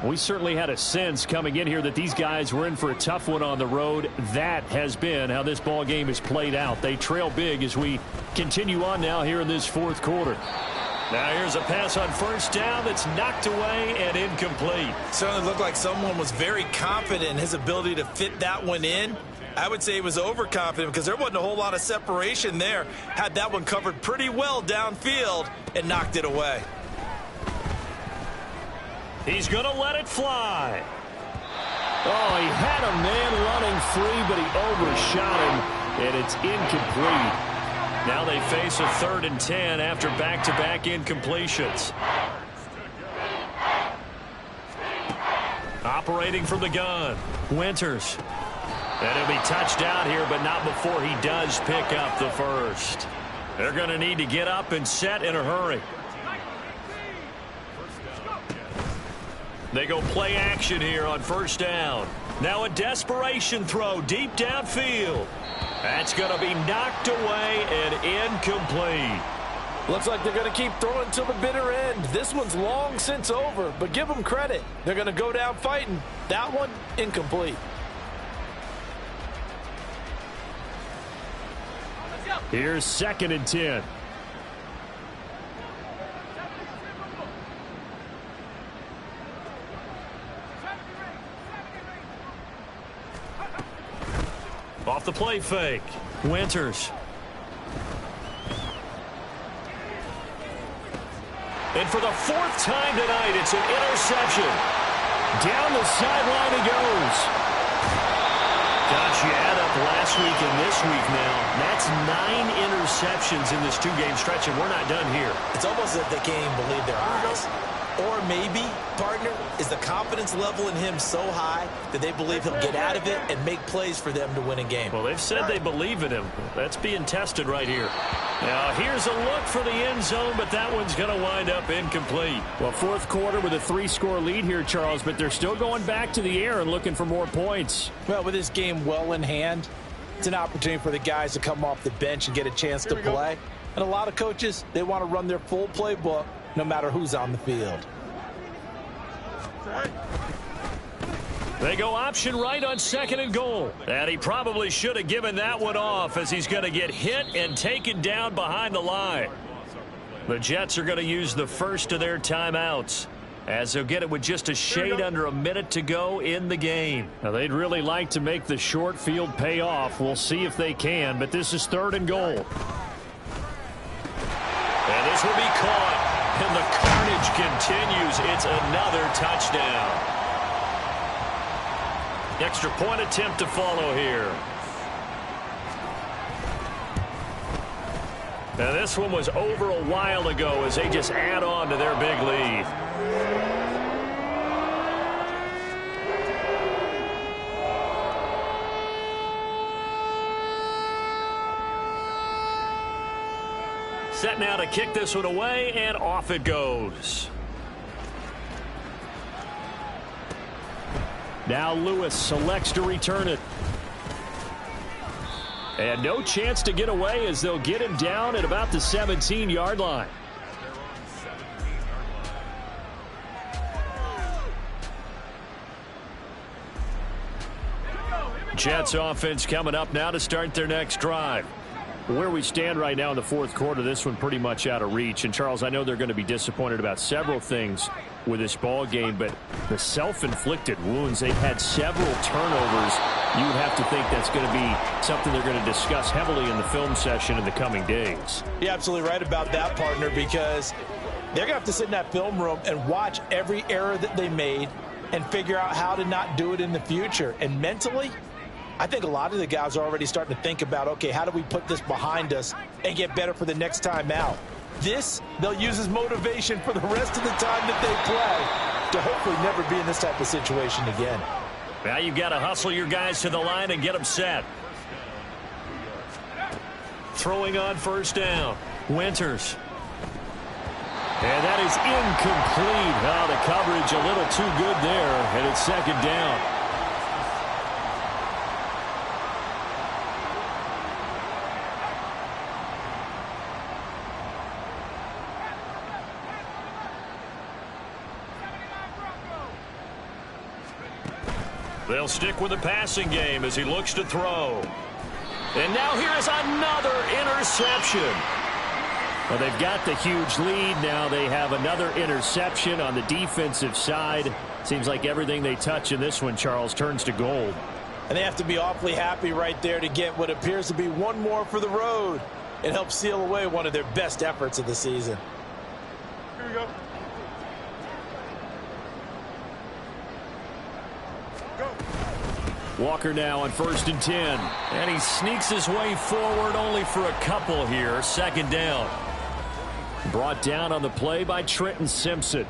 A: We certainly had a sense coming in here that these guys were in for a tough one on the road. That has been how this ball game is played out. They trail big as we continue on now here in this fourth quarter.
B: Now here's a pass on first down that's knocked away and incomplete.
C: Certainly looked like someone was very confident in his ability to fit that one in. I would say he was overconfident because there wasn't a whole lot of separation there. Had that one covered pretty well downfield and knocked it away.
B: He's going to let it fly.
A: Oh, he had a man running free, but he overshot him, and it's incomplete.
B: Now they face a 3rd and 10 after back-to-back incompletions. Operating from the gun, Winters. And he'll be touched out here, but not before he does pick up the first. They're going to need to get up and set in a hurry. They go play action here on first down. Now a desperation throw deep downfield. That's going to be knocked away and incomplete.
C: Looks like they're going to keep throwing till the bitter end. This one's long since over, but give them credit. They're going to go down fighting. That one, incomplete.
D: Let's go.
A: Here's 2nd and 10.
B: Off the play fake. Winters. And for the 4th time tonight, it's an interception.
A: Down the sideline he goes.
B: Gosh, you add up last week and this week now. That's 9 interceptions in this 2-game stretch, and we're not done here.
C: It's almost as if they can't even believe their eyes. Or maybe, partner, is the confidence level in him so high that they believe he'll get out of it and make plays for them to win a game.
B: Well, they've said they believe in him. That's being tested right here. Now, here's a look for the end zone, but that one's going to wind up incomplete.
A: Well, 4th quarter with a 3-score lead here, Charles, but they're still going back to the air and looking for more points.
C: Well, with this game well in hand, it's an opportunity for the guys to come off the bench and get a chance to play. And a lot of coaches, they want to run their full playbook no matter who's on the field.
B: They go option right on 2nd and goal. And he probably should have given that one off as he's going to get hit and taken down behind the line. The Jets are going to use the first of their timeouts as they'll get it with just a shade under a minute to go in the game.
A: Now, they'd really like to make the short field pay off. We'll see if they can, but this is 3rd and goal.
B: And this will be caught. And the carnage continues. It's another touchdown. Extra point attempt to follow here. Now this one was over a while ago as they just add on to their big lead. Set now to kick this one away, and off it goes.
A: Now Lewis selects to return it. And no chance to get away as they'll get him down at about the 17-yard line. Jets offense coming up now to start their next drive. Where we stand right now in the 4th quarter, this one pretty much out of reach. And, Charles, I know they're going to be disappointed about several things with this ball game, but the self-inflicted wounds, they've had several turnovers. You would have to think that's going to be something they're going to discuss heavily in the film session in the coming days.
C: You're absolutely right about that, partner, because they're going to have to sit in that film room and watch every error that they made and figure out how to not do it in the future. And mentally, I think a lot of the guys are already starting to think about, okay, how do we put this behind us and get better for the next time out? This, they'll use as motivation for the rest of the time that they play to hopefully never be in this type of situation again.
B: Now you've got to hustle your guys to the line and get them set. Throwing on 1st down. Winters.
A: And that is incomplete. Oh, the coverage a little too good there, and it's 2nd down.
B: They'll stick with the passing game as he looks to throw. And now here is another interception.
A: Well, they've got the huge lead. Now they have another interception on the defensive side. Seems like everything they touch in this one, Charles, turns to gold.
C: And they have to be awfully happy right there to get what appears to be one more for the road. It helps seal away one of their best efforts of the season.
D: Here we go.
A: Walker now on 1st and 10.
B: And he sneaks his way forward only for a couple here. 2nd down.
A: Brought down on the play by Trenton Simpson.